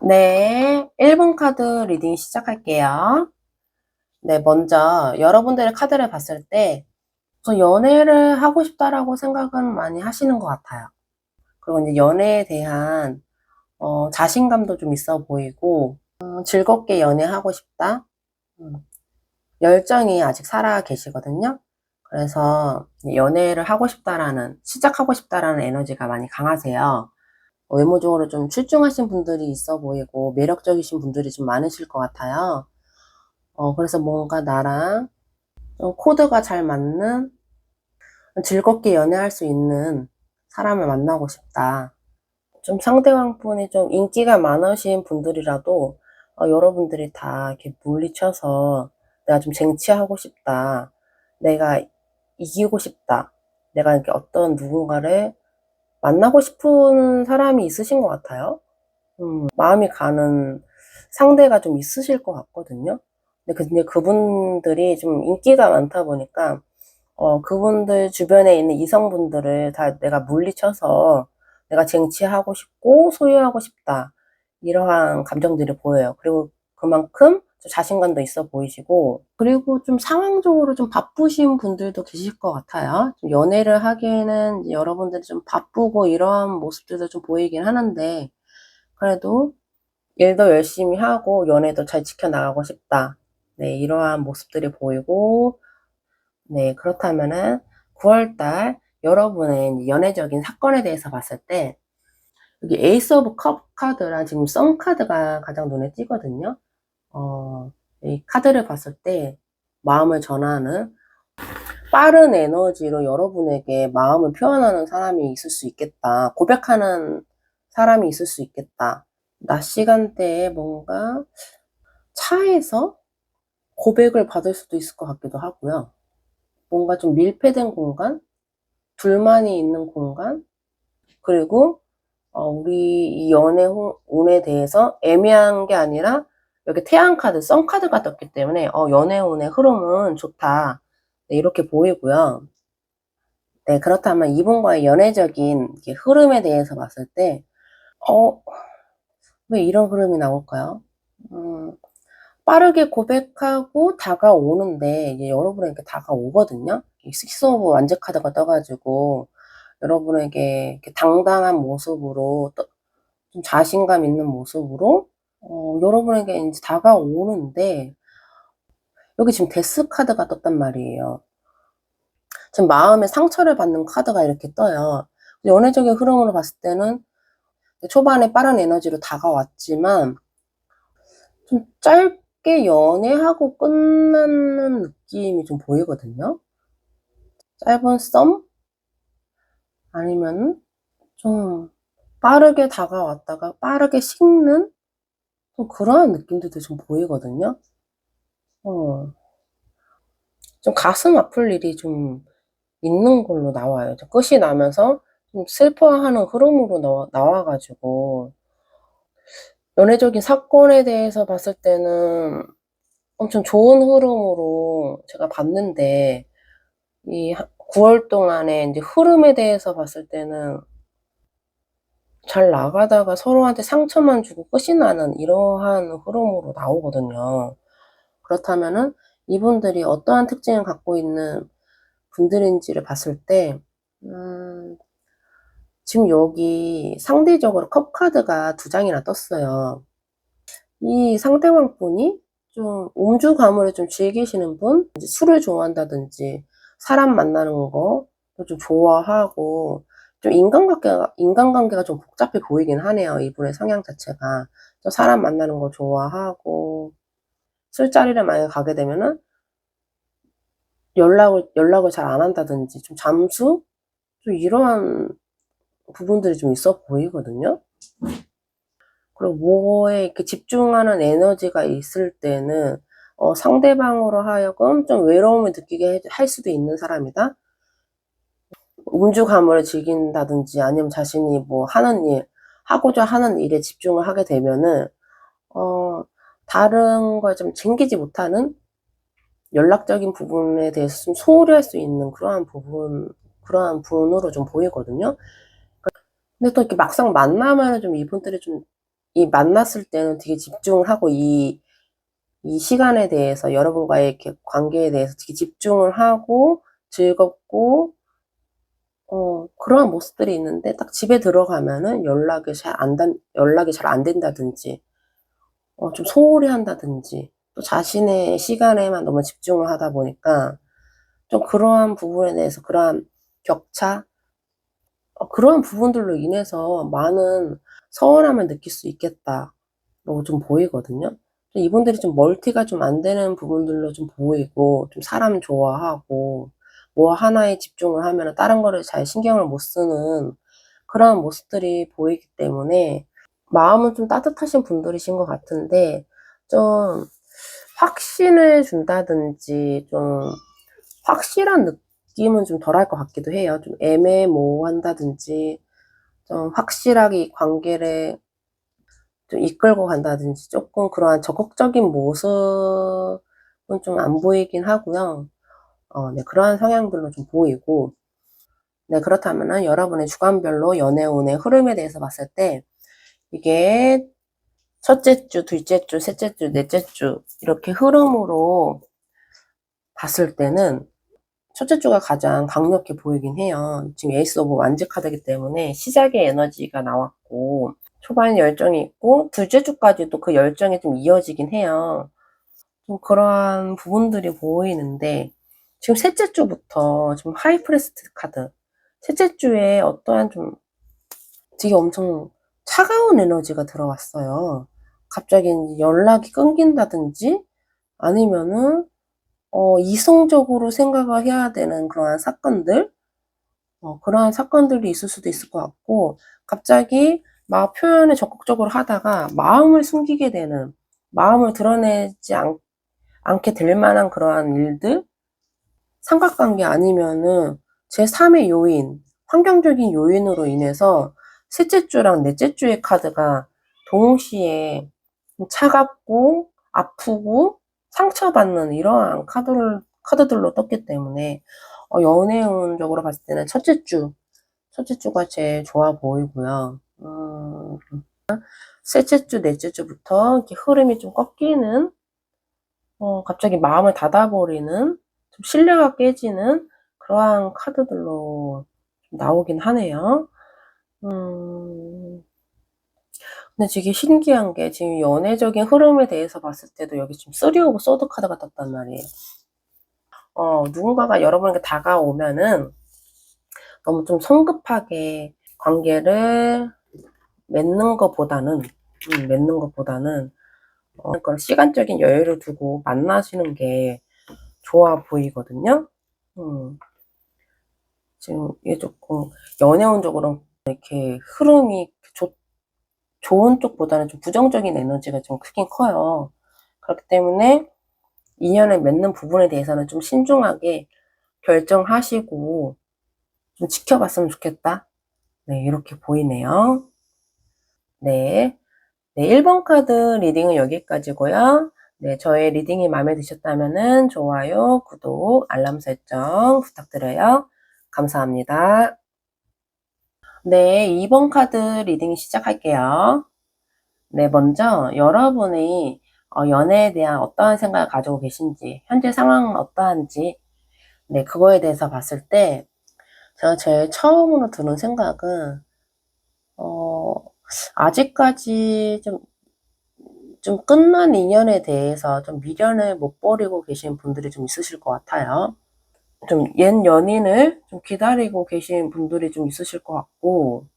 네, 1번 카드 리딩 시작할게요. 네, 먼저 여러분들의 카드를 봤을 때 우선 연애를 하고 싶다라고 생각은 많이 하시는 것 같아요. 그리고 이제 연애에 대한 자신감도 좀 있어 보이고 즐겁게 연애하고 싶다. 음, 열정이 아직 살아 계시거든요. 그래서 연애를 하고 싶다라는, 시작하고 싶다라는 에너지가 많이 강하세요. 외모적으로 좀 출중하신 분들이 있어 보이고 매력적이신 분들이 좀 많으실 것 같아요. 그래서 뭔가 나랑 좀 코드가 잘 맞는 즐겁게 연애할 수 있는 사람을 만나고 싶다. 좀 상대방분이 좀 인기가 많으신 분들이라도 여러분들이 다 이렇게 물리쳐서 내가 좀 쟁취하고 싶다. 내가 이기고 싶다. 내가 이렇게 어떤 누군가를 만나고 싶은 사람이 있으신 것 같아요. 마음이 가는 상대가 좀 있으실 것 같거든요. 근데 그분들이 좀 인기가 많다 보니까 그분들 주변에 있는 이성분들을 다 내가 물리쳐서 내가 쟁취하고 싶고 소유하고 싶다. 이러한 감정들이 보여요. 그리고 그만큼 좀 자신감도 있어 보이시고, 그리고 좀 상황적으로 좀 바쁘신 분들도 계실 것 같아요. 좀 연애를 하기에는 여러분들이 좀 바쁘고 이러한 모습들도 좀 보이긴 하는데, 그래도 일도 열심히 하고 연애도 잘 지켜나가고 싶다. 네, 이러한 모습들이 보이고, 네, 그렇다면은 9월달 여러분의 연애적인 사건에 대해서 봤을 때 여기 에이스 오브 컵 카드랑 지금 썬 카드가 가장 눈에 띄거든요. 이 카드를 봤을 때 마음을 전하는 빠른 에너지로 여러분에게 마음을 표현하는 사람이 있을 수 있겠다. 고백하는 사람이 있을 수 있겠다. 낮 시간대에 뭔가 차에서 고백을 받을 수도 있을 것 같기도 하고요. 뭔가 좀 밀폐된 공간? 둘만이 있는 공간? 그리고 우리 이 운에 대해서 애매한 게 아니라 여기 태양 카드, 선 카드가 떴기 때문에 연애 운의 흐름은 좋다. 네, 이렇게 보이고요. 네, 그렇다면 이분과의 연애적인 흐름에 대해서 봤을 때 어, 왜 이런 흐름이 나올까요? 음, 빠르게 고백하고 다가오는데 이제 여러분에게 다가오거든요. 식스 오브 완제 카드가 떠가지고 여러분에게 이렇게 당당한 모습으로 좀 자신감 있는 모습으로 여러분에게 이제 다가오는데 여기 지금 데스 카드가 떴단 말이에요. 지금 마음에 상처를 받는 카드가 이렇게 떠요. 연애적인 흐름으로 봤을 때는 초반에 빠른 에너지로 다가왔지만 좀 짧게 연애하고 끝나는 느낌이 좀 보이거든요. 짧은 썸? 아니면은 좀 빠르게 다가왔다가 빠르게 식는 좀 그러한 느낌들도 좀 보이거든요. 어, 좀 가슴 아플 일이 좀 있는 걸로 나와요. 끝이 나면서 좀 슬퍼하는 흐름으로 나와가지고 연애적인 사건에 대해서 봤을 때는 엄청 좋은 흐름으로 제가 봤는데 이 9월 동안에 이제 흐름에 대해서 봤을 때는 잘 나가다가 서로한테 상처만 주고 끝이 나는 이러한 흐름으로 나오거든요. 그렇다면은 이분들이 어떠한 특징을 갖고 있는 분들인지를 봤을 때, 음, 지금 여기 상대적으로 컵 카드가 두 장이나 떴어요. 이 상대방 분이 좀 음주 가물을 좀 즐기시는 분, 이제 술을 좋아한다든지 사람 만나는 거 좀 좋아하고 좀 인간관계가 좀 복잡해 보이긴 하네요. 이분의 성향 자체가. 또 사람 만나는 거 좋아하고 술자리를 만약에 가게 되면은 연락을 잘 안 한다든지 좀 잠수? 좀 이러한 부분들이 좀 있어 보이거든요. 그리고 뭐에 이렇게 집중하는 에너지가 있을 때는 상대방으로 하여금 좀 외로움을 느끼게 할 수도 있는 사람이다. 음주 가물을 즐긴다든지 아니면 자신이 뭐 하고자 하는 일에 집중을 하게 되면은 어, 다른 걸 좀 챙기지 못하는 연락적인 부분에 대해서 좀 소홀히 할 수 있는 그러한 분으로 좀 보이거든요. 근데 또 이렇게 막상 만나면은 좀 이분들이 좀 이 만났을 때는 되게 집중을 하고 이 시간에 대해서 여러분과의 이렇게 관계에 대해서 되게 집중을 하고 즐겁고 그런 모습들이 있는데 딱 집에 들어가면은 연락이 잘 안 된다든지 좀 소홀히 한다든지 또 자신의 시간에만 너무 집중을 하다 보니까 좀 그러한 부분에 대해서 그러한 격차 그런 부분들로 인해서 많은 서운함을 느낄 수 있겠다라고 좀 보이거든요. 이분들이 좀 멀티가 좀 안 되는 부분들로 좀 보이고 좀 사람 좋아하고 뭐 하나에 집중을 하면은 다른 거를 잘 신경을 못 쓰는 그런 모습들이 보이기 때문에 마음은 좀 따뜻하신 분들이신 것 같은데 좀 확신을 준다든지 좀 확실한 느낌은 좀 덜할 것 같기도 해요. 좀 애매모호한다든지 좀 확실하게 이 관계를 좀 이끌고 간다든지 쪼끔 그러한 적극적인 모습은 좀 안 보이긴 하고요. 네 그러한 성향들로 좀 보이고 네 그렇다면은 여러분의 주간별로 연애운의 흐름에 대해서 봤을 때 이게 첫째 주, 둘째 주, 셋째 주, 넷째 주 이렇게 흐름으로 봤을 때는 첫째 주가 가장 강력해 보이긴 해요. 지금 에이스 오브 완즈 카드이기 때문에 시작의 에너지가 나왔고 초반에 열정이 있고 둘째 주까지도 그 열정이 좀 이어지긴 해요. 좀 그러한 부분들이 보이는데 지금 셋째 주부터 지금 하이프리스트 카드 셋째 주에 어떠한 좀 되게 엄청 차가운 에너지가 들어왔어요. 갑자기 연락이 끊긴다든지 아니면은 이성적으로 생각을 해야 되는 그러한 사건들 그러한 사건들이 있을 수도 있을 것 같고 갑자기 막 표현을 적극적으로 하다가 마음을 숨기게 되는 마음을 드러내지 않게 될 만한 그러한 일들 삼각관계 아니면은 제3의 요인 환경적인 요인으로 인해서 셋째 주랑 넷째 주의 카드가 동시에 차갑고 아프고 상처받는 이러한 카드들로 떴기 때문에 연애운적으로 봤을 때는 첫째 주가 제일 좋아 보이고요. 셋째 주, 넷째 주부터 이렇게 흐름이 좀 꺾이는, 갑자기 마음을 닫아버리는, 좀 신뢰가 깨지는 그러한 카드들로 좀 나오긴 하네요. 근데 되게 신기한 게 지금 연애적인 흐름에 대해서 봤을 때도 여기 지금 3 오브 소드 카드가 떴단 말이에요. 누군가가 여러분에게 다가오면은 너무 좀 성급하게 관계를 맺는 것보다는 그런 시간적인 여유를 두고 만나시는 게 좋아 보이거든요. 지금 이게 조금 연애운적으로 이렇게 흐름이 좋은 쪽보다는 좀 부정적인 에너지가 좀 크긴 커요. 그렇기 때문에 인연을 맺는 부분에 대해서는 좀 신중하게 결정하시고 좀 지켜봤으면 좋겠다. 네, 이렇게 보이네요. 네. 네, 1번 카드 리딩은 여기까지고요. 네, 저의 리딩이 마음에 드셨다면은 좋아요, 구독, 알람 설정 부탁드려요. 감사합니다. 네, 2번 카드 리딩 시작할게요. 네, 먼저 여러분이 연애에 대한 어떠한 생각을 가지고 계신지, 현재 상황은 어떠한지, 네, 그거에 대해서 봤을 때 제가 제일 처음으로 드는 생각은 어, 아직까지 좀 끝난 인연에 대해서 좀 미련을 못 버리고 계신 분들이 좀 있으실 것 같아요. 좀 옛 연인을 좀 기다리고 계신 분들이 좀 있으실 것 같고,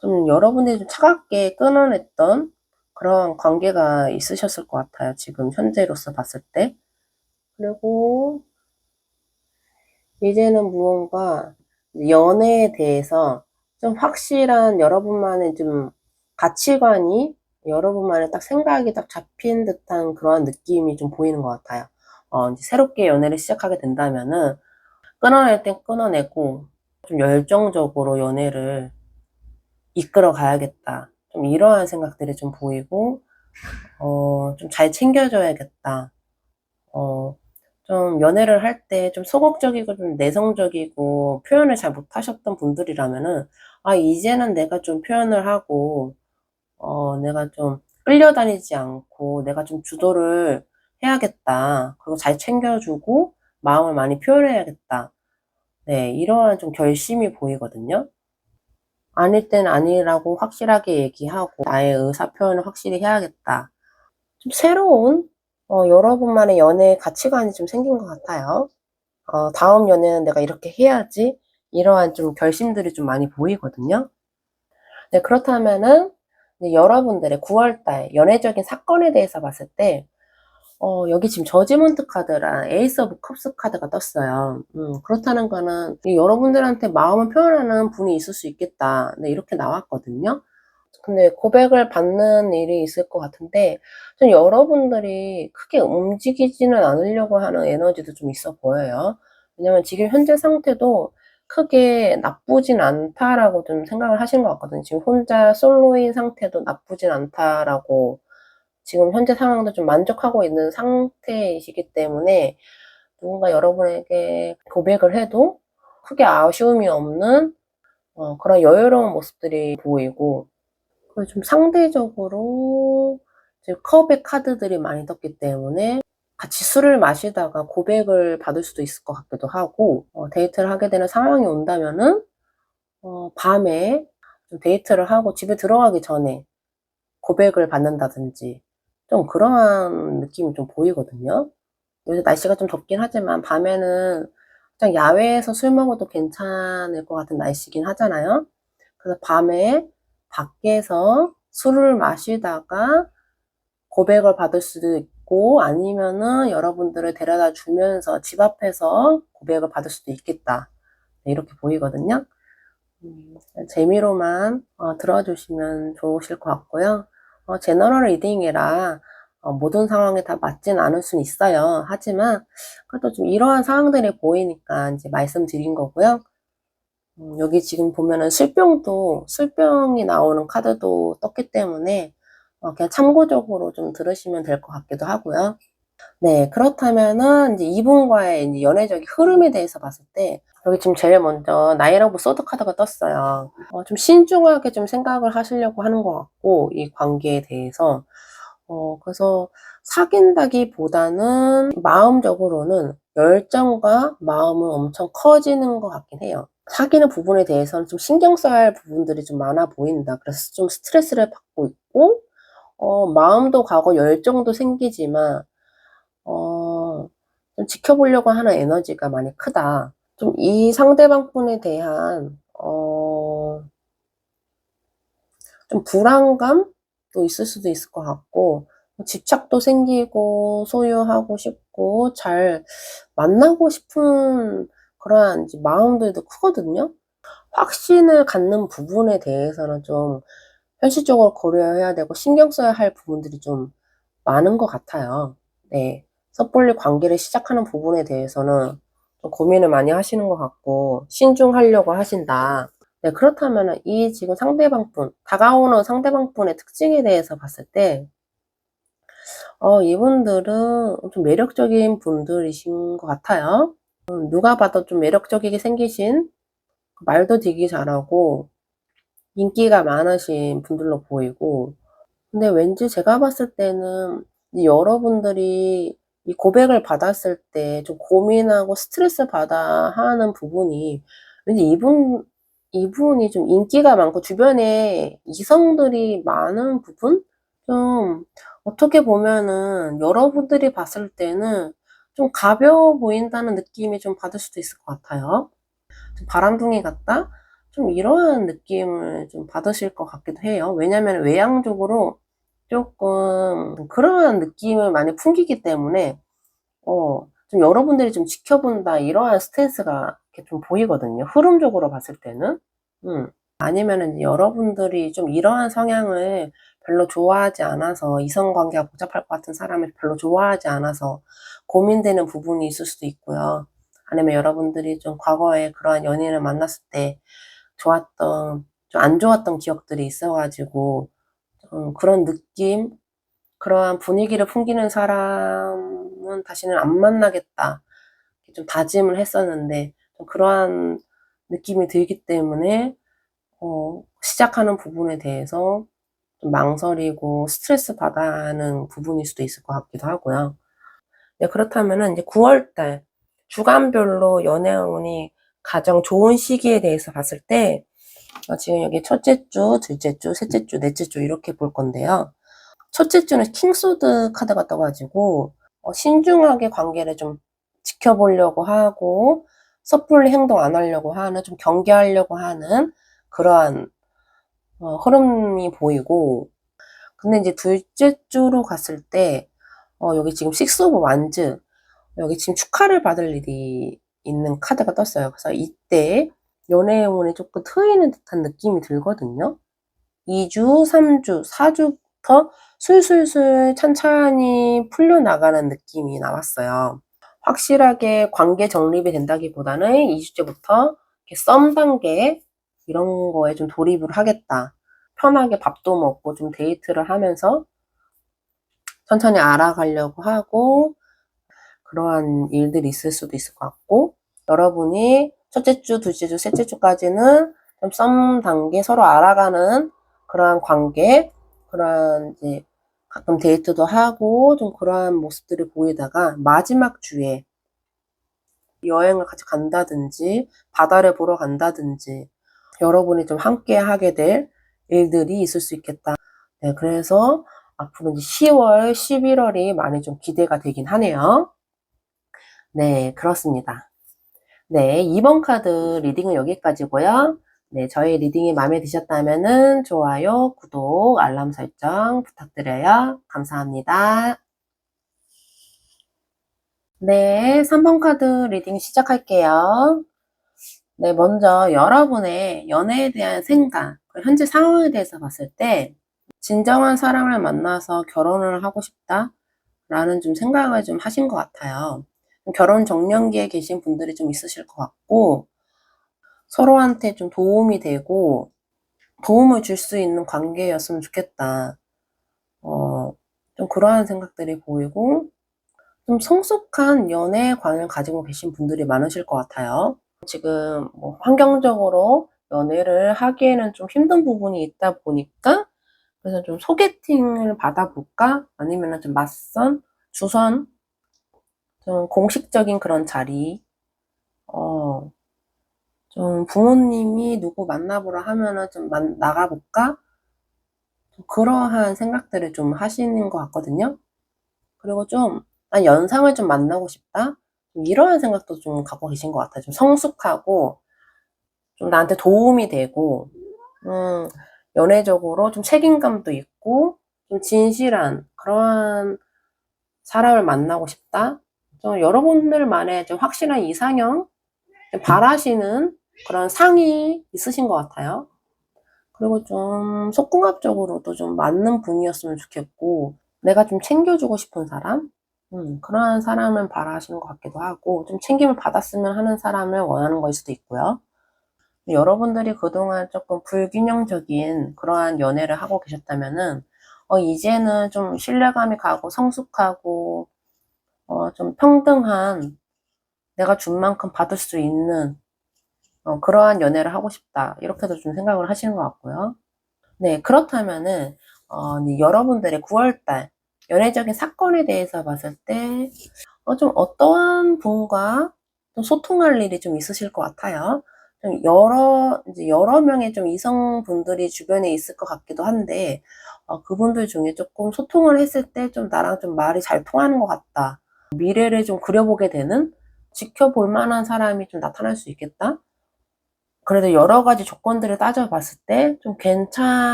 좀 여러분들이 좀 차갑게 끊어냈던 그런 관계가 있으셨을 것 같아요. 지금 현재로서 봤을 때. 그리고 이제는 무언가 연애에 대해서 좀 확실한 여러분만의 좀 가치관이 여러분만의 딱 생각이 딱 잡힌 듯한 그런 느낌이 좀 보이는 것 같아요. 이제 새롭게 연애를 시작하게 된다면은 끊어낼 땐 끊어내고 좀 열정적으로 연애를 이끌어 가야겠다. 좀 이러한 생각들이 좀 보이고, 좀 잘 챙겨줘야겠다. 어, 좀 연애를 할 때 좀 소극적이고 좀 내성적이고 표현을 잘 못하셨던 분들이라면은, 이제는 내가 좀 표현을 하고, 내가 좀 끌려다니지 않고 내가 좀 주도를 해야겠다. 그리고 잘 챙겨주고 마음을 많이 표현해야겠다. 네, 이러한 좀 결심이 보이거든요. 아닐 땐 아니라고 확실하게 얘기하고 나의 의사 표현을 확실히 해야겠다. 좀 새로운 여러분만의 연애 가치관이 좀 생긴 것 같아요. 다음 연애는 내가 이렇게 해야지. 이러한 좀 결심들이 좀 많이 보이거든요. 네, 그렇다면은 이제 여러분들의 9월 달 연애적인 사건에 대해서 봤을 때 여기 지금 저지먼트 카드랑 에이스 오브 컵스 카드가 떴어요. 그렇다는 거는 여러분들한테 마음을 표현하는 분이 있을 수 있겠다. 네, 이렇게 나왔거든요. 근데 고백을 받는 일이 있을 것 같은데 좀 여러분들이 크게 움직이지는 않으려고 하는 에너지도 좀 있어 보여요. 왜냐면 지금 현재 상태도 크게 나쁘진 않다라고 좀 생각을 하신 것 같거든요. 지금 혼자 솔로인 상태도 나쁘진 않다라고 지금 현재 상황도 좀 만족하고 있는 상태이시기 때문에 누군가 여러분에게 고백을 해도 크게 아쉬움이 없는 그런 여유로운 모습들이 보이고, 그리고 좀 상대적으로 지금 컵의 카드들이 많이 떴기 때문에 같이 술을 마시다가 고백을 받을 수도 있을 것 같기도 하고, 데이트를 하게 되는 상황이 온다면은 밤에 좀 데이트를 하고 집에 들어가기 전에 고백을 받는다든지 좀 그러한 느낌이 좀 보이거든요. 요새 날씨가 좀 덥긴 하지만 밤에는 그냥 야외에서 술 먹어도 괜찮을 것 같은 날씨긴 하잖아요. 그래서 밤에 밖에서 술을 마시다가 고백을 받을 수도 있고 아니면은 여러분들을 데려다 주면서 집 앞에서 고백을 받을 수도 있겠다. 네, 이렇게 보이거든요. 재미로만 들어주시면 좋으실 것 같고요. 제너럴 리딩이라 모든 상황에 다 맞진 않을 수는 있어요. 하지만 그래도 좀 이러한 상황들이 보이니까 이제 말씀드린 거고요. 여기 지금 보면은 술병이 나오는 카드도 떴기 때문에 그냥 참고적으로 좀 들으시면 될 것 같기도 하고요. 네, 그렇다면은 이제 이분과의 이제 연애적인 흐름에 대해서 봤을 때 여기 지금 제일 먼저 나인 오브 소드 카드가 떴어요. 좀 신중하게 좀 생각을 하시려고 하는 것 같고 이 관계에 대해서 그래서 사귄다기보다는 마음적으로는 열정과 마음은 엄청 커지는 것 같긴 해요. 사귀는 부분에 대해서는 좀 신경 써야 할 부분들이 좀 많아 보인다. 그래서 좀 스트레스를 받고 있고 마음도 가고 열정도 생기지만 좀 지켜보려고 하는 에너지가 많이 크다. 좀 이 상대방 분에 대한 좀 불안감도 있을 수도 있을 것 같고 집착도 생기고 소유하고 싶고 잘 만나고 싶은 그러한 이제 마음들도 크거든요. 확신을 갖는 부분에 대해서는 좀 현실적으로 고려해야 되고 신경 써야 할 부분들이 좀 많은 것 같아요. 네. 섣불리 관계를 시작하는 부분에 대해서는 좀 고민을 많이 하시는 것 같고 신중하려고 하신다. 네, 그렇다면은 이 지금 다가오는 상대방분의 특징에 대해서 봤을 때 이분들은 좀 매력적인 분들이신 것 같아요. 누가 봐도 좀 매력적이게 생기신, 말도 되게 잘하고 인기가 많으신 분들로 보이고, 근데 왠지 제가 봤을 때는 이 여러분들이 이 고백을 받았을 때 좀 고민하고 스트레스 받아 하는 부분이 왠지 이분이 좀 인기가 많고 주변에 이성들이 많은 부분? 좀 어떻게 보면은 여러분들이 봤을 때는 좀 가벼워 보인다는 느낌이 좀 받을 수도 있을 것 같아요. 좀 바람둥이 같다? 좀 이러한 느낌을 좀 받으실 것 같기도 해요. 왜냐면 외향적으로 쪼끔 그러한 느낌을 많이 풍기기 때문에 좀 여러분들이 좀 지켜본다 이러한 스탠스가 이렇게 좀 보이거든요, 흐름적으로 봤을 때는. 아니면은 여러분들이 좀 이러한 성향을 별로 좋아하지 않아서 이성 관계가 복잡할 것 같은 사람을 별로 좋아하지 않아서 고민되는 부분이 있을 수도 있고요. 아니면 여러분들이 좀 과거에 그러한 연인을 만났을 때 좋았던 좀 안 좋았던 기억들이 있어 가지고 좀 그런 느낌, 그러한 분위기를 풍기는 사람은 다시는 안 만나겠다. 이렇게 좀 다짐을 했었는데 좀 그러한 느낌이 들기 때문에 시작하는 부분에 대해서 좀 망설이고 스트레스 받아 하는 부분일 수도 있을 것 같기도 하고요. 네, 그렇다면은 이제 9월달 주간별로 연애 운이 가장 좋은 시기에 대해서 봤을 때 지금 여기 첫째 주, 둘째 주, 셋째 주, 넷째 주 이렇게 볼 건데요. 첫째 주는 킹소드 카드가 떠 가지고 신중하게 관계를 좀 지켜보려고 하고 섣불리 행동 안 하려고 하는, 좀 경계하려고 하는 그러한 흐름이 보이고, 근데 이제 둘째 주로 갔을 때 여기 지금 식스 오브 완즈, 여기 지금 축하를 받을 일이 있는 카드가 떴어요. 그래서 이때 연애의 운이 쪼끔 트이는 듯한 느낌이 들거든요. 2 주, 3 주, 4 주부터 술술술 찬찬히 풀려나가는 느낌이 나왔어요. 확실하게 관계 정립이 된다기보다는 2 주째부터 이렇게 썸 단계 이런 거에 좀 돌입을 하겠다. 편하게 밥도 먹고 좀 데이트를 하면서 천천히 알아가려고 하고, 그러한 일들이 있을 수도 있을 것 같고, 여러분이 첫째 주, 둘째 주, 셋째 주까지는 좀 썸 단계 서로 알아가는 그러한 관계, 그러한 이제 가끔 데이트도 하고 좀 그러한 모습들을 보이다가 마지막 주에 여행을 같이 간다든지 바다를 보러 간다든지 여러분이 좀 함께 하게 될 일들이 있을 수 있겠다. 네, 그래서 앞으로 이제 10월, 11월이 많이 좀 기대가 되긴 하네요. 네, 그렇습니다. 네, 2번 카드 리딩은 여기까지고요. 네, 저희 리딩이 마음에 드셨다면은 좋아요, 구독, 알람 설정 부탁드려요. 감사합니다. 네, 3번 카드 리딩 시작할게요. 네, 먼저 여러분의 연애에 대한 생각, 현재 상황에 대해서 봤을 때 진정한 사랑을 만나서 결혼을 하고 싶다라는 좀 생각을 좀 하신 것 같아요. 결혼 정년기에 계신 분들이 좀 있으실 것 같고, 서로한테 좀 도움이 되고 도움을 줄 수 있는 관계였으면 좋겠다. 어, 좀 그러한 생각들이 보이고, 좀 성숙한 연애관을 가지고 계신 분들이 많으실 것 같아요. 지금 뭐 환경적으로 연애를 하기에는 좀 힘든 부분이 있다 보니까, 그래서 좀 소개팅을 받아볼까? 아니면은 좀 맞선, 주선, 좀 공식적인 그런 자리, 어, 좀 부모님이 누구 만나보라 하면은 좀 나가볼까? 좀 그러한 생각들을 좀 하시는 것 같거든요. 그리고 좀, 연상을 좀 만나고 싶다? 좀 이러한 생각도 좀 갖고 계신 것 같아요. 좀 성숙하고, 좀 나한테 도움이 되고, 음, 연애적으로 좀 책임감도 있고, 좀 진실한 그러한 사람을 만나고 싶다? 좀 여러분들만의 좀 확실한 이상형, 바라시는 그런 상이 있으신 것 같아요. 그리고 좀 속궁합적으로도 좀 맞는 분이었으면 좋겠고, 내가 좀 챙겨주고 싶은 사람? 그러한 사람을 바라시는 것 같기도 하고, 좀 챙김을 받았으면 하는 사람을 원하는 거일 수도 있고요. 여러분들이 그동안 조금 불균형적인 그러한 연애를 하고 계셨다면은, 이제는 좀 신뢰감이 가고 성숙하고, 좀 평등한, 내가 준 만큼 받을 수 있는, 그러한 연애를 하고 싶다. 이렇게도 좀 생각을 하시는 것 같고요. 네, 그렇다면은, 네, 여러분들의 9월달 연애적인 사건에 대해서 봤을 때, 좀 어떠한 분과 좀 소통할 일이 좀 있으실 것 같아요. 좀 이제 여러 명의 좀 이성분들이 주변에 있을 것 같기도 한데, 그분들 중에 조금 소통을 했을 때 좀 나랑 좀 말이 잘 통하는 것 같다. 미래를 좀 그려보게 되는, 지켜볼 만한 사람이 좀 나타날 수 있겠다. 그래도 여러 가지 조건들을 따져봤을 때 좀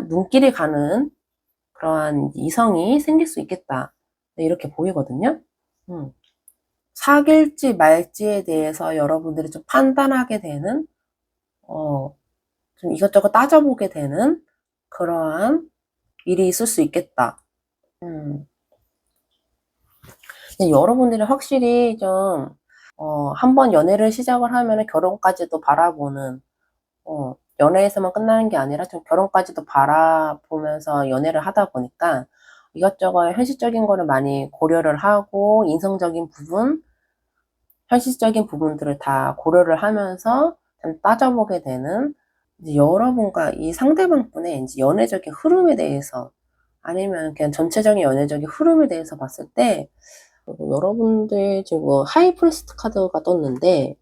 눈길이 가는 그러한 이성이 생길 수 있겠다. 네, 이렇게 보이거든요. 음. 사귈지 말지에 대해서 여러분들이 좀 판단하게 되는, 좀 이것저것 따져보게 되는 그러한 일이 있을 수 있겠다. 음. 근데 여러분들이 확실히 좀, 한번 연애를 시작을 하면은 결혼까지도 바라보는, 연애에서만 끝나는 게 아니라 좀 결혼까지도 바라보면서 연애를 하다 보니까 이것저것 현실적인 거를 많이 고려를 하고, 인성적인 부분, 현실적인 부분들을 다 고려를 하면서 좀 따져보게 되는 이제 여러분과 이 상대방분의 이제 연애적인 흐름에 대해서 아니면 그냥 전체적인 연애적인 흐름에 대해서 봤을 때 여러분들 지금 하이 프리스트 카드가 떴는데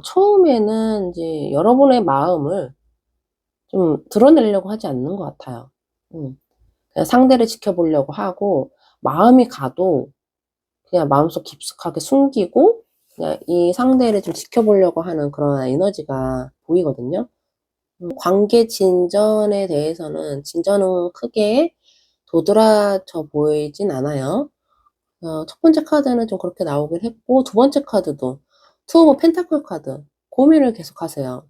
처음에는 이제 여러분의 마음을 좀 드러내려고 하지 않는 것 같아요. 그냥 상대를 지켜보려고 하고 마음이 가도 그냥 마음속 깊숙하게 숨기고 그냥 이 상대를 좀 지켜보려고 하는 그런 에너지가 보이거든요. 관계 진전에 대해서는 진전은 크게 도드라져 보이진 않아요. 첫 번째 카드는 좀 그렇게 나오긴 했고 두 번째 카드도 투 오브 펜타클 카드 고민을 계속하세요.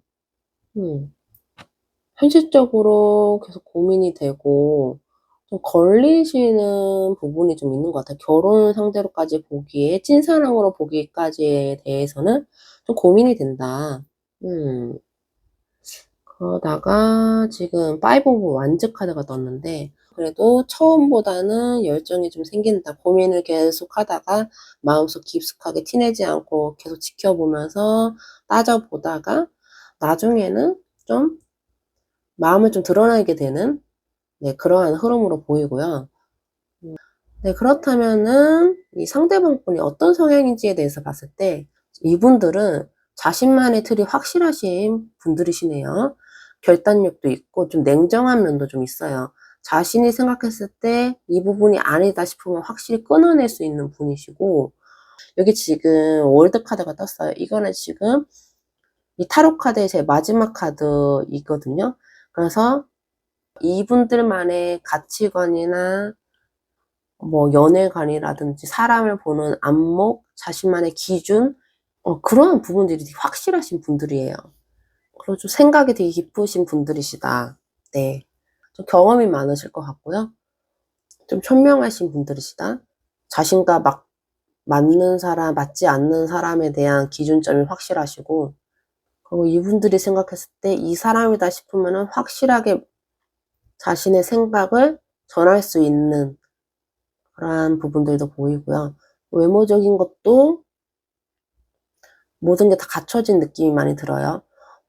현실적으로 계속 고민이 되고 좀 걸리시는 부분이 좀 있는 것 같아요. 결혼 상대로까지 보기에 찐사랑으로 보기까지에 대해서는 좀 고민이 된다. 그러다가 지금 파이브 오브 완즈 카드가 떴는데 그래도 처음보다는 열정이 좀 생긴다. 고민을 계속 하다가 마음속 깊숙하게 티내지 않고 계속 지켜보면서 따져보다가 나중에는 좀 마음을 좀 드러내게 되는 그러한 흐름으로 보이고요. 네, 그렇다면은 이 상대방분이 어떤 성향인지에 대해서 봤을 때 이분들은 자신만의 틀이 확실하신 분들이시네요. 결단력도 있고 좀 냉정한 면도 좀 있어요. 자신이 생각했을 때 이 부분이 아니다 싶으면 확실히 끊어낼 수 있는 분이시고 여기 지금 월드 카드가 떴어요. 이거는 지금 이 타로 카드의 제 마지막 카드이거든요. 그래서 이분들만의 가치관이나 뭐 연애관이라든지 사람을 보는 안목, 자신만의 기준 그러한 부분들이 되게 확실하신 분들이에요. 그리고 좀 생각이 되게 깊으신 분들이시다. 네. 좀 경험이 많으실 것 같고요. 좀 현명하신 분들이시다. 자신과 막 맞는 사람, 맞지 않는 사람에 대한 기준점이 확실하시고 그리고 이분들이 생각했을 때 이 사람이다 싶으면은 확실하게 자신의 생각을 전할 수 있는 그러한 부분들도 보이고요. 외모적인 것도 모든 게 다 갖춰진 느낌이 많이 들어요.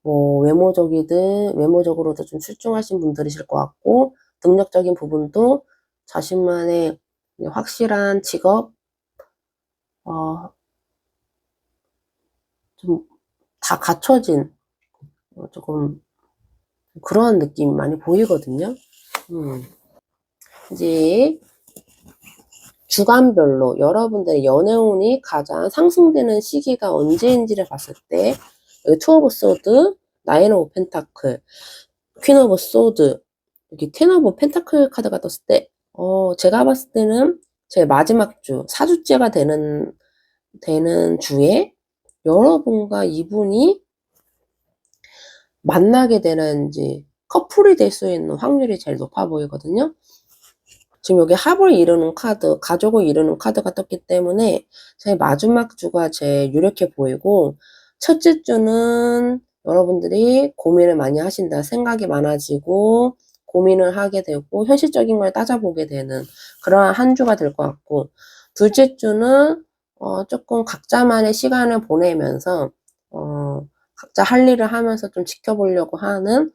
뭐 외모적으로도 좀 출중하신 분들이실 것 같고 능력적인 부분도 자신만의 확실한 직업 좀 다 갖춰진 조금 그런 느낌이 많이 보이거든요. 이제 주간별로 여러분들의 연애운이 가장 상승되는 시기가 언제인지를 봤을 때 여기 투 오브 소드, 나인 오브 펜타클, 퀸 오브 소드, 여기 텐 오브 펜타클 카드가 떴을 때 제가 봤을 때는 제 마지막 주, 4주째가 되는 주에 여러분과 이분이 만나게 되는 이제 커플이 될 수 있는 확률이 제일 높아 보이거든요. 지금 여기 합을 이루는 카드, 가족을 이루는 카드가 떴기 때문에 제 마지막 주가 제일 유력해 보이고 첫째 주는 여러분들이 고민을 많이 하신다. 생각이 많아지고 고민을 하게 되고 현실적인 걸 따져보게 되는 그러한 한 주가 될 것 같고 둘째 주는 조금 각자만의 시간을 보내면서 각자 할 일을 하면서 좀 지켜보려고 하는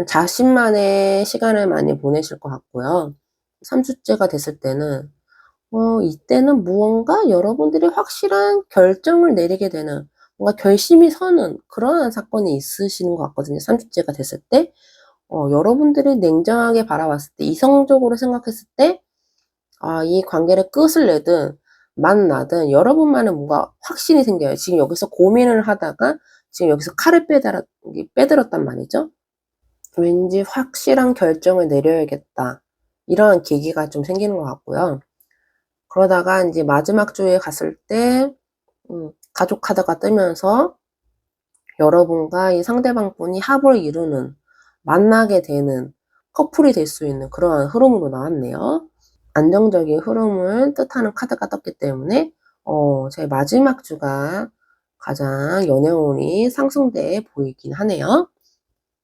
자신만의 시간을 많이 보내실 것 같고요. 3주째가 됐을 때는 이때는 무언가 여러분들이 확실한 결정을 내리게 되는 뭔가 결심이 서는 그러한 사건이 있으시는 것 같거든요. 3주째가 됐을 때 여러분들이 냉정하게 바라봤을 때 이성적으로 생각했을 때 이 관계를 끝을 내든 만나든 여러분만의 뭔가 확신이 생겨요. 지금 여기서 고민을 하다가 지금 여기서 칼을 빼들었단 말이죠. 왠지 확실한 결정을 내려야겠다. 이러한 계기가 좀 생기는 것 같고요. 그러다가 이제 마지막 주에 갔을 때 가족 카드가 뜨면서 여러분과 이 상대방 분이 합을 이루는 만나게 되는 커플이 될 수 있는 그러한 흐름으로 나왔네요. 안정적인 흐름을 뜻하는 카드가 떴기 때문에 제 마지막 주가 가장 연애운이 상승돼 보이긴 하네요.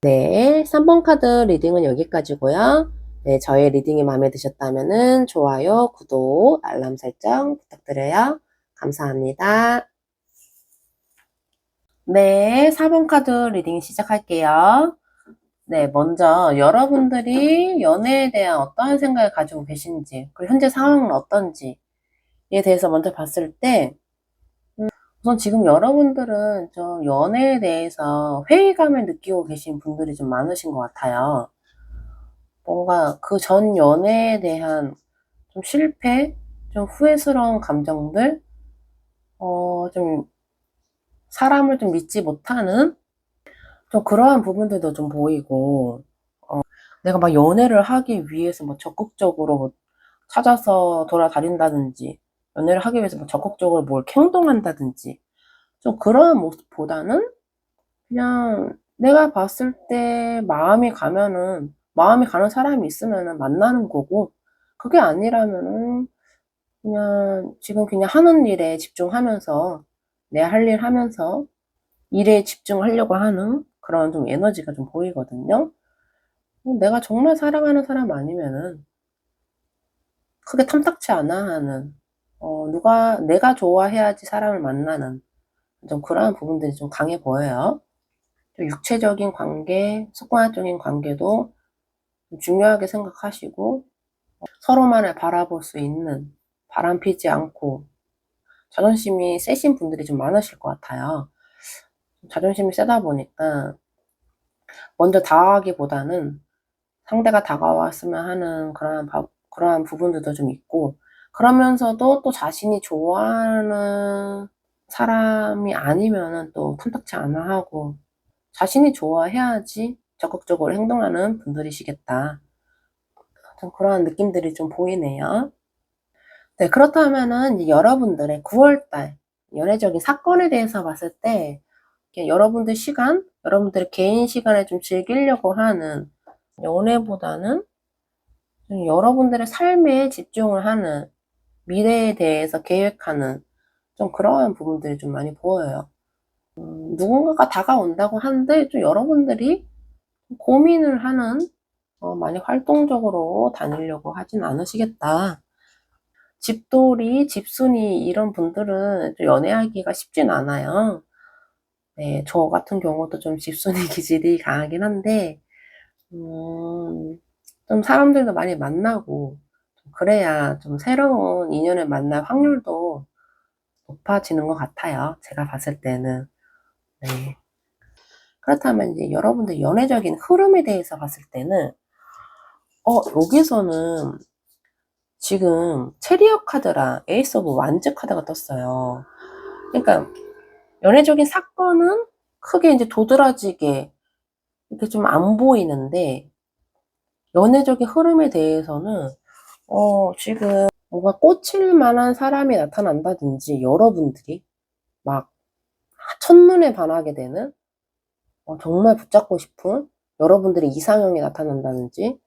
네, 3번 카드 리딩은 여기까지고요. 네, 저의 리딩이 마음에 드셨다면 좋아요, 구독, 알람 설정 부탁드려요. 감사합니다. 네, 4번 카드 리딩 시작할게요. 네, 먼저 여러분들이 연애에 대한 어떠한 생각을 가지고 계신지, 그리고 현재 상황은 어떤지에 대해서 먼저 봤을 때, 우선 지금 여러분들은 좀 연애에 대해서 회의감을 느끼고 계신 분들이 좀 많으신 것 같아요. 뭔가 그 전 연애에 대한 좀 실패, 좀 후회스러운 감정들, 좀 사람을 좀 믿지 못하는 좀 그러한 부분들도 좀 보이고, 내가 막 연애를 하기 위해서 뭐 적극적으로 뭐 찾아서 돌아다닌다든지, 연애를 하기 위해서 뭐 적극적으로 뭘 행동한다든지, 좀 그러한 모습보다는 그냥 내가 봤을 때 마음이 가는 사람이 있으면은 만나는 거고, 그게 아니라면은 그냥 지금 그냥 하는 일에 집중하면서, 내 할 일 하면서 일에 집중하려고 하는 그런 좀 에너지가 좀 보이거든요. 내가 정말 사랑하는 사람 아니면은 크게 탐탁치 않아 하는, 내가 좋아해야지 사람을 만나는 좀 그러한 부분들이 좀 강해 보여요. 좀 육체적인 관계, 속관적인 관계도 좀 중요하게 생각하시고, 서로만을 바라볼 수 있는, 바람피지 않고, 자존심이 세신 분들이 좀 많으실 것 같아요. 자존심이 세다 보니까, 먼저 다가가기보다는 상대가 다가왔으면 하는 그러한 부분들도 좀 있고, 그러면서도 또 자신이 좋아하는 사람이 아니면은 또 탐탁치 않아 하고, 자신이 좋아해야지 적극적으로 행동하는 분들이시겠다. 좀 그런 느낌들이 좀 보이네요. 네, 그렇다면은 이제 여러분들의 9월달 연애적인 사건에 대해서 봤을 때, 여러분들의 개인 시간을 좀 즐기려고 하는 연애보다는 여러분들의 삶에 집중을 하는, 미래에 대해서 계획하는 좀 그러한 부분들이 좀 많이 보여요. 누군가가 다가온다고 하는데 좀 여러분들이 고민을 하는, 많이 활동적으로 다니려고 하진 않으시겠다. 집돌이, 집순이 이런 분들은 좀 연애하기가 쉽진 않아요. 네, 저 같은 경우도 좀 집순이 기질이 강하긴 한데, 좀 사람들도 많이 만나고, 그래야 좀 새로운 인연을 만날 확률도 높아지는 것 같아요. 제가 봤을 때는. 네. 그렇다면 이제 여러분들 연애적인 흐름에 대해서 봤을 때는, 여기서는 지금 체리어 카드랑 에이스 오브 완즈 카드가 떴어요. 그러니까 연애적인 사건은 크게 이제 도드라지게 이렇게 좀 안 보이는데, 연애적인 흐름에 대해서는 지금 뭔가 꽂힐 만한 사람이 나타난다든지, 여러분들이 막 첫눈에 반하게 되는, 정말 붙잡고 싶은 여러분들의 이상형이 나타난다든지,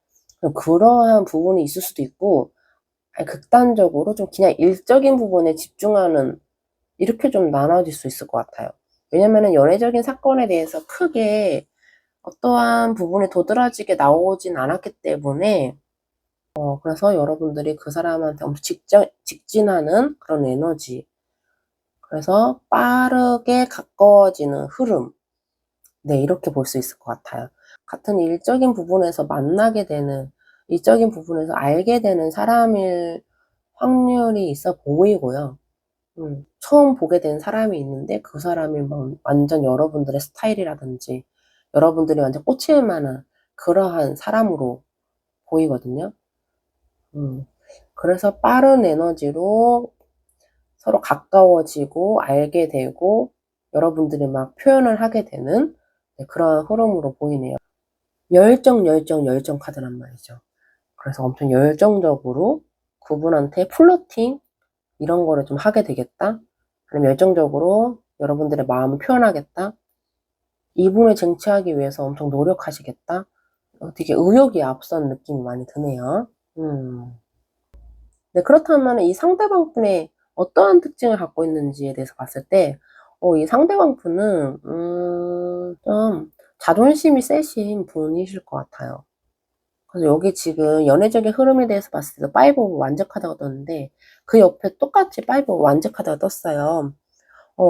그러한 부분이 있을 수도 있고, 아니, 극단적으로 좀 그냥 일적인 부분에 집중하는, 이렇게 좀 나눠질 수 있을 것 같아요. 왜냐면은 연애적인 사건에 대해서 크게 어떠한 부분이 도드라지게 나오진 않았기 때문에, 그래서 여러분들이 그 사람한테 엄청 직진하는 그런 에너지, 그래서 빠르게 가까워지는 흐름, 네, 이렇게 볼 수 있을 것 같아요. 같은 일적인 부분에서 만나게 되는, 일적인 부분에서 알게 되는 사람일 확률이 있어 보이고요. 처음 보게 된 사람이 있는데 그 사람이 막 완전 여러분들의 스타일이라든지 여러분들이 완전 꽂힐 만한 그러한 사람으로 보이거든요. 그래서 빠른 에너지로 서로 가까워지고 알게 되고 여러분들이 막 표현을 하게 되는, 네, 그런 흐름으로 보이네요. 열정 카드란 말이죠. 그래서 엄청 열정적으로 그분한테 플러팅 이런 거를 좀 하게 되겠다. 그럼 열정적으로 여러분들의 마음을 표현하겠다. 이분을 쟁취하기 위해서 엄청 노력하시겠다. 되게 의욕이 앞선 느낌이 많이 드네요. 네, 그렇다면 이 상대방 분의 어떠한 특징을 갖고 있는지에 대해서 봤을 때, 이 상대방 분은, 좀 자존심이 세신 분이실 것 같아요. 그래서 여기 지금 연애적인 흐름에 대해서 봤을 때 파이브 오브 완즈 카드가 떴는데, 그 옆에 똑같이 파이브 오브 완즈 카드가 떴어요.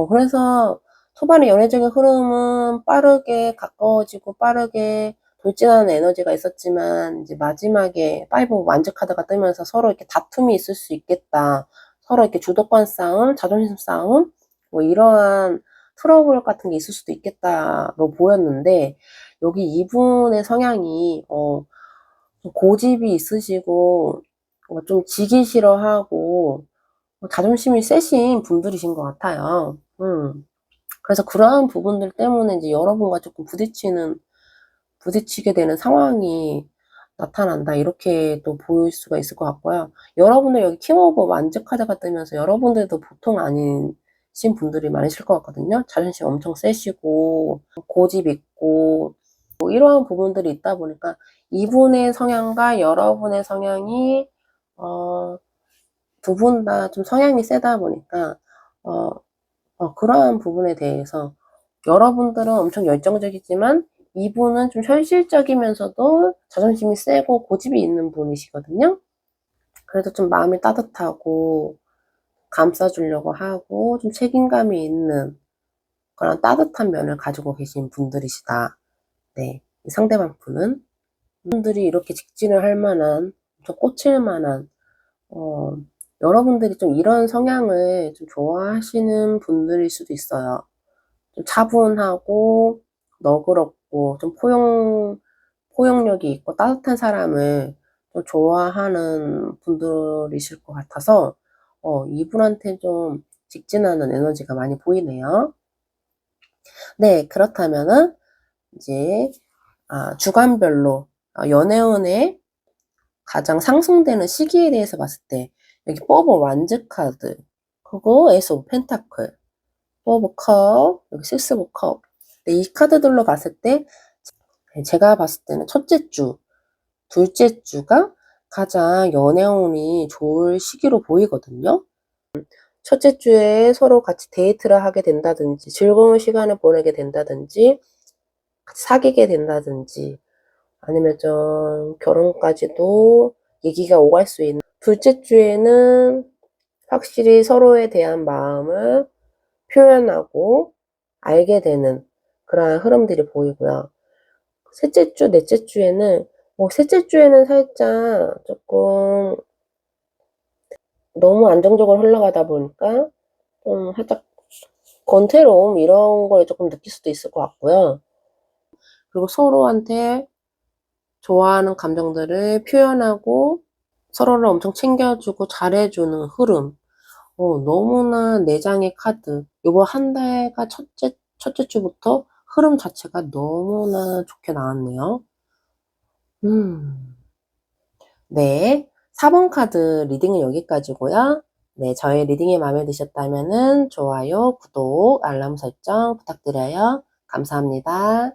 그래서 초반에 연애적인 흐름은 빠르게 가까워지고 빠르게 돌진하는 에너지가 있었지만 이제 마지막에 5 완즈 카드가 뜨면서 서로 이렇게 다툼이 있을 수 있겠다. 서로 이렇게 주도권 싸움, 자존심 싸움, 뭐 이러한 트러블 같은 게 있을 수도 있겠다로 보였는데 여기 이분의 성향이 좀 고집이 있으시고 좀 지기 싫어하고 자존심이 세신 분들이신 것 같아요. 그래서 그러한 부분들 때문에 이제 여러분과 조금 부딪히게 되는 상황이 나타난다. 이렇게 또 보일 수가 있을 것 같고요. 여러분들 여기 킹 오브 완즈 카드가 뜨면서 여러분들도 보통 아니신 분들이 많으실 것 같거든요. 자존심 엄청 세시고, 고집 있고, 뭐 이러한 부분들이 있다 보니까 이분의 성향과 여러분의 성향이, 두 분 다 좀 성향이 세다 보니까, 그러한 부분에 대해서 여러분들은 엄청 열정적이지만 이분은 좀 현실적이면서도 자존심이 세고 고집이 있는 분이시거든요. 그래도 좀 마음이 따뜻하고 감싸주려고 하고 좀 책임감이 있는 그런 따뜻한 면을 가지고 계신 분들이시다. 네, 이 상대방 분은 분들이 이렇게 직진을 할 만한, 좀 꽂힐 만한, 어, 여러분들이 좀 이런 성향을 좀 좋아하시는 분들일 수도 있어요. 좀 차분하고 너그럽고 좀 포용력이 있고 따뜻한 사람을 좀 좋아하는 분들이실 것 같아서 이분한테 좀 직진하는 에너지가 많이 보이네요. 네, 그렇다면은 이제 주간별로 연애운의 가장 상승되는 시기에 대해서 봤을 때 여기 4 완즈 카드, 그리고 에이스 오브 펜타클, 4 오브 컵, 여기 6 오브 컵. 이 카드들로 봤을 때 제가 봤을 때는 첫째 주, 둘째 주가 가장 연애운이 좋을 시기로 보이거든요. 첫째 주에 서로 같이 데이트를 하게 된다든지 즐거운 시간을 보내게 된다든지 같이 사귀게 된다든지 아니면 좀 결혼까지도 얘기가 오갈 수 있는, 둘째 주에는 확실히 서로에 대한 마음을 표현하고 알게 되는 그러한 흐름들이 보이고요. 셋째 주, 넷째 주에는 셋째 주에는 살짝 조금 너무 안정적으로 흘러가다 보니까 좀 살짝 권태로움 이런 걸 조금 느낄 수도 있을 것 같고요. 그리고 서로한테 좋아하는 감정들을 표현하고 서로를 엄청 챙겨주고 잘해주는 흐름. 너무나 내장의 카드. 요번 한 달가 첫째 주부터 흐름 자체가 너무나 좋게 나왔네요. 네. 4번 카드 리딩은 여기까지고요. 네, 저의 리딩이 마음에 드셨다면은 좋아요, 구독, 알람 설정 부탁드려요. 감사합니다.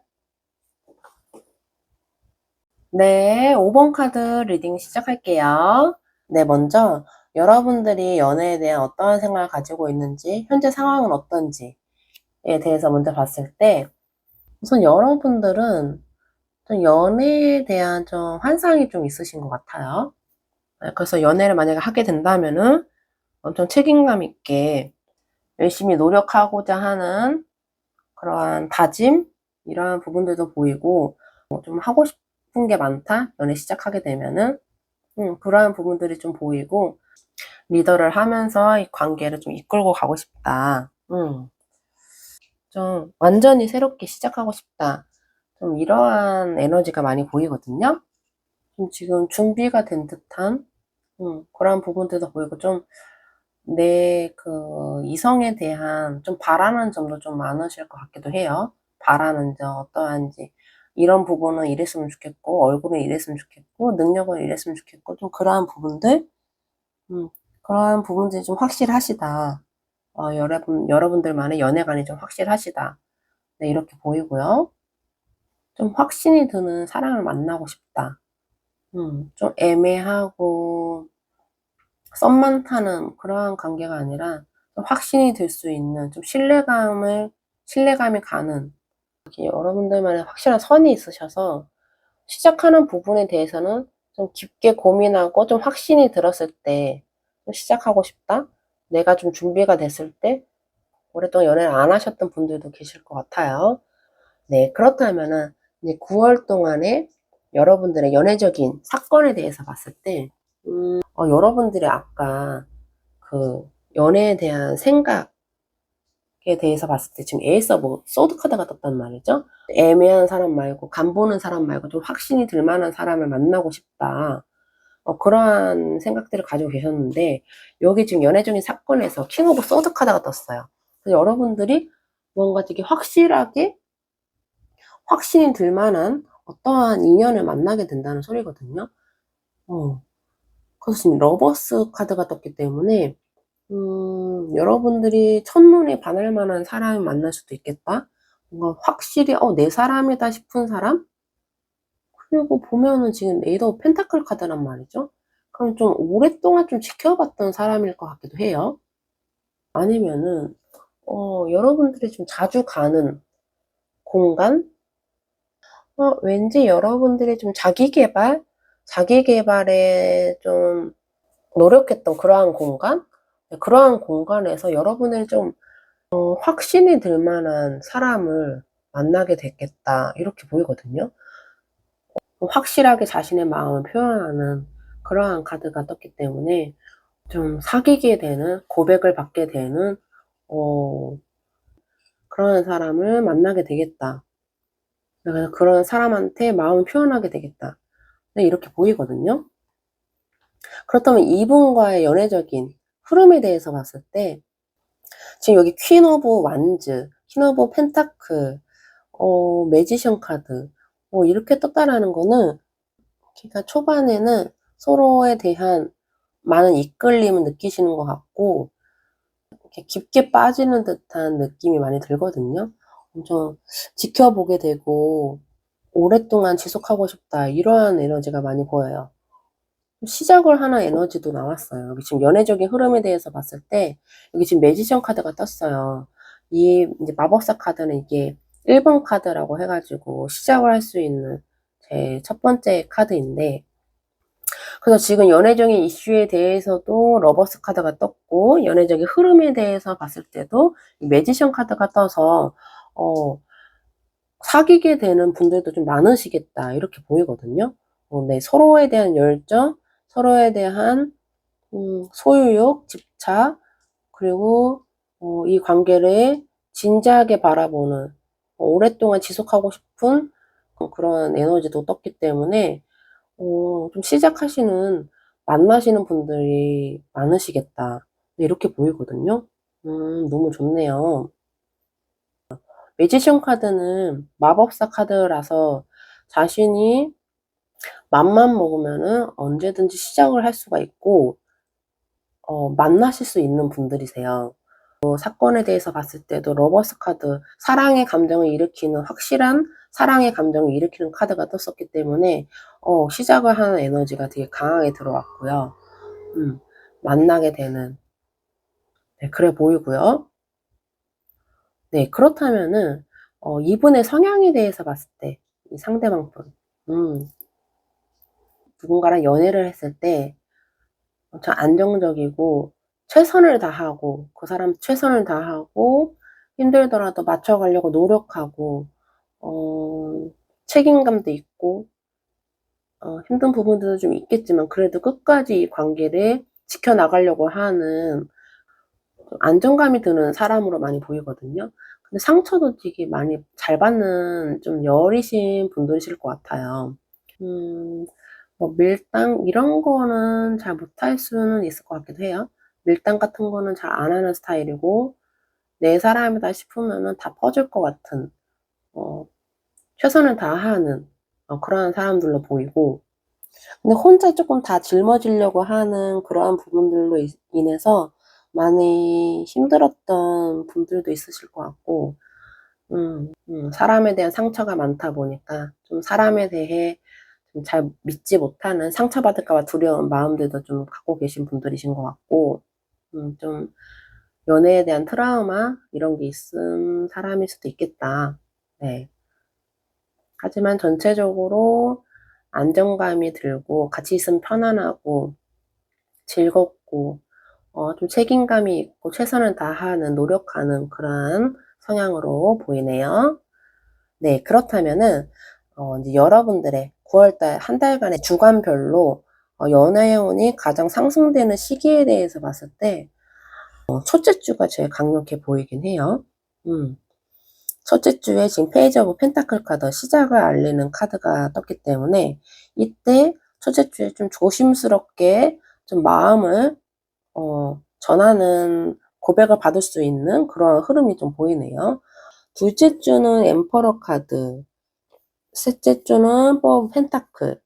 네, 5번 카드 리딩 시작할게요. 네, 먼저 여러분들이 연애에 대한 어떠한 생각을 가지고 있는지, 현재 상황은 어떤지에 대해서 먼저 봤을 때 우선 여러분들은 좀 연애에 대한 좀 환상이 좀 있으신 것 같아요. 그래서 연애를 만약에 하게 된다면은 엄청 책임감 있게 열심히 노력하고자 하는 그러한 다짐, 이러한 부분들도 보이고, 좀 하고 싶은 게 많다? 연애 시작하게 되면은, 그러한 부분들이 좀 보이고, 리더를 하면서 이 관계를 좀 이끌고 가고 싶다. 좀 완전히 새롭게 시작하고 싶다. 좀 이러한 에너지가 많이 보이거든요. 좀 지금 준비가 된 듯한, 그런 부분들도 보이고, 좀 내 이성에 대한 좀 바라는 점도 좀 많으실 것 같기도 해요. 바라는 점 어떠한지, 이런 부분은 이랬으면 좋겠고, 얼굴은 이랬으면 좋겠고, 능력은 이랬으면 좋겠고, 좀 그러한 부분들, 그러한 부분들이 좀 확실하시다. 여러분들만의 연애관이 좀 확실하시다. 네, 이렇게 보이고요. 좀 확신이 드는 사람을 만나고 싶다. 좀 애매하고, 썸만 타는 그러한 관계가 아니라 좀 확신이 들 수 있는, 좀 신뢰감이 가는, 여러분들만의 확실한 선이 있으셔서 시작하는 부분에 대해서는 좀 깊게 고민하고 좀 확신이 들었을 때 시작하고 싶다. 내가 좀 준비가 됐을 때 오랫동안 연애를 안 하셨던 분들도 계실 것 같아요. 네, 그렇다면은 이제 9월 동안에 여러분들의 연애적인 사건에 대해서 봤을 때, 여러분들이 아까 그 연애에 대한 생각에 대해서 봤을 때 지금 에이스 오브 소드 카드가 떴단 말이죠. 애매한 사람 말고, 간 보는 사람 말고 좀 확신이 들 만한 사람을 만나고 싶다. 그러한 생각들을 가지고 계셨는데, 여기 지금 연애적인 사건에서 킹 오브 소드 카드가 떴어요. 그래서 여러분들이 뭔가 되게 확신이 들 만한 어떠한 인연을 만나게 된다는 소리거든요. 그래서 지금 러버스 카드가 떴기 때문에, 여러분들이 첫눈에 반할 만한 사람을 만날 수도 있겠다. 뭔가 확실히, 내 사람이다 싶은 사람? 그리고 보면은 지금 에이더 오브 펜타클 카드란 말이죠. 그럼 좀 오랫동안 좀 지켜봤던 사람일 것 같기도 해요. 아니면은, 여러분들이 좀 자주 가는 공간? 왠지 여러분들이 좀 자기 개발에 좀 노력했던 그러한 공간? 네, 그러한 공간에서 여러분을 좀 확신이 들 만한 사람을 만나게 됐겠다. 이렇게 보이거든요. 확실하게 자신의 마음을 표현하는 그러한 카드가 떴기 때문에 좀 사귀게 되는, 고백을 받게 되는, 그런 사람을 만나게 되겠다. 내가 그런 사람한테 마음을 표현하게 되겠다. 네, 이렇게 보이거든요. 그렇다면 이분과의 연애적인 흐름에 대해서 봤을 때, 지금 여기 퀸 오브 완즈, 퀸 오브 펜타클, 매지션 카드, 이렇게 떴다라는 거는, 그러니까 초반에는 서로에 대한 많은 이끌림을 느끼시는 것 같고, 이렇게 깊게 빠지는 듯한 느낌이 많이 들거든요. 엄청 지켜보게 되고, 오랫동안 지속하고 싶다, 이러한 에너지가 많이 보여요. 시작을 하는 에너지도 나왔어요. 여기 지금 연애적인 흐름에 대해서 봤을 때, 여기 지금 매지션 카드가 떴어요. 이 이제 마법사 카드는 이게 1번 카드라고 해가지고 시작을 할 수 있는 제 첫 번째 카드인데, 그래서 지금 연애적인 이슈에 대해서도 러버스 카드가 떴고, 연애적인 흐름에 대해서 봤을 때도 이 매지션 카드가 떠서, 사귀게 되는 분들도 좀 많으시겠다, 이렇게 보이거든요. 네, 서로에 대한 열정, 서로에 대한 소유욕, 집착, 그리고 이 관계를 진지하게 바라보는, 오랫동안 지속하고 싶은 그런 에너지도 떴기 때문에 좀 만나시는 분들이 많으시겠다. 이렇게 보이거든요. 너무 좋네요. 매지션 카드는 마법사 카드라서 자신이 맘만 먹으면은 언제든지 시작을 할 수가 있고, 만나실 수 있는 분들이세요. 사건에 대해서 봤을 때도 러버스 카드, 사랑의 감정을 일으키는, 확실한 사랑의 감정을 일으키는 카드가 떴었기 때문에, 시작을 하는 에너지가 되게 강하게 들어왔고요. 만나게 되는, 네, 그래 보이고요. 네, 그렇다면은, 이분의 성향에 대해서 봤을 때, 이 상대방 분, 누군가랑 연애를 했을 때, 엄청 안정적이고, 최선을 다하고, 그 사람 최선을 다하고, 힘들더라도 맞춰가려고 노력하고, 어, 책임감도 있고, 힘든 부분들도 좀 있겠지만, 그래도 끝까지 이 관계를 지켜나가려고 하는 좀 안정감이 드는 사람으로 많이 보이거든요. 근데 상처도 되게 많이 잘 받는 좀 여리신 분들이실 것 같아요. 뭐 밀당 이런 거는 잘 못할 수는 있을 것 같기도 해요. 밀당 같은 거는 잘 안 하는 스타일이고, 내 사람이다 싶으면은 다 퍼줄 것 같은, 어, 최선을 다하는 그러한 사람들로 보이고, 근데 혼자 조금 다 짊어지려고 하는 그러한 부분들로 인해서 많이 힘들었던 분들도 있으실 것 같고, 사람에 대한 상처가 많다 보니까 좀 사람에 대해 좀 잘 믿지 못하는, 상처받을까 봐 두려운 마음들도 좀 갖고 계신 분들이신 것 같고, 좀 연애에 대한 트라우마 이런 게 있은 사람일 수도 있겠다. 네. 하지만 전체적으로 안정감이 들고 같이 있으면 편안하고 즐겁고, 좀 책임감이 있고 최선을 다하는, 노력하는 그런 성향으로 보이네요. 네, 그렇다면은, 이제 여러분들의 9월달 한 달간의 주간별로 연애운이 가장 상승되는 시기에 대해서 봤을 때, 첫째 주가 제일 강력해 보이긴 해요. 첫째 주에 지금 페이지 오브 펜타클 카드, 시작을 알리는 카드가 떴기 때문에, 이때 첫째 주에 좀 조심스럽게 좀 마음을, 전하는 고백을 받을 수 있는 그런 흐름이 좀 보이네요. 둘째 주는 엠퍼러 카드, 셋째 주는 포 오브 펜타클,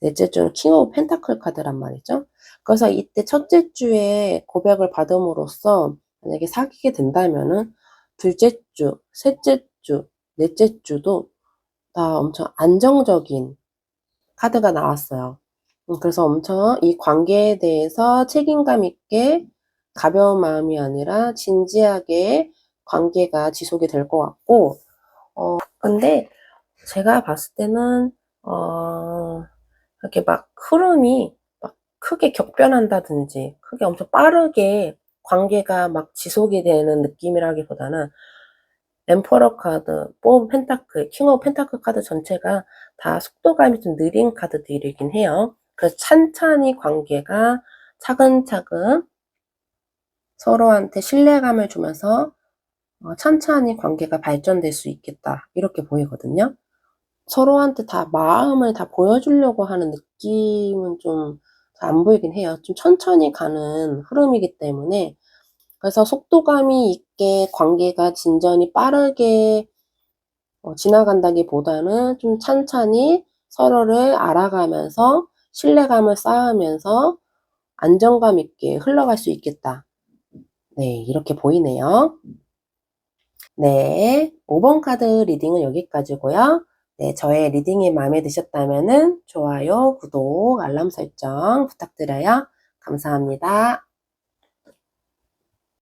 넷째 주는 킹 오브 펜타클 카드란 말이죠. 그래서 이때 첫째 주에 고백을 받음으로써 만약에 사귀게 된다면은 둘째 주, 셋째 주, 넷째 주도 다 엄청 안정적인 카드가 나왔어요. 그래서 엄청 이 관계에 대해서 책임감 있게 가벼운 마음이 아니라 진지하게 관계가 지속이 될 것 같고, 근데 제가 봤을 때는, 이렇게 막 흐름이 막 크게 격변한다든지, 크게 엄청 빠르게 관계가 막 지속이 되는 느낌이라기보다는 엠퍼러 카드, 포 오브 펜타클, 킹 오브 펜타클 카드 전체가 다 속도감이 좀 느린 카드들이긴 해요. 그래서 찬찬히 관계가 차근차근 서로한테 신뢰감을 주면서 찬찬히 관계가 발전될 수 있겠다, 이렇게 보이거든요. 서로한테 다 마음을 다 보여주려고 하는 느낌은 좀 안 보이긴 해요. 좀 천천히 가는 흐름이기 때문에, 그래서 속도감이 있게 관계가 진전이 빠르게 지나간다기보다는 좀 찬찬히 서로를 알아가면서 신뢰감을 쌓으면서 안정감 있게 흘러갈 수 있겠다. 네, 이렇게 보이네요. 네, 5번 카드 리딩은 여기까지고요. 네, 저의 리딩이 마음에 드셨다면은 좋아요, 구독, 알람 설정 부탁드려요. 감사합니다.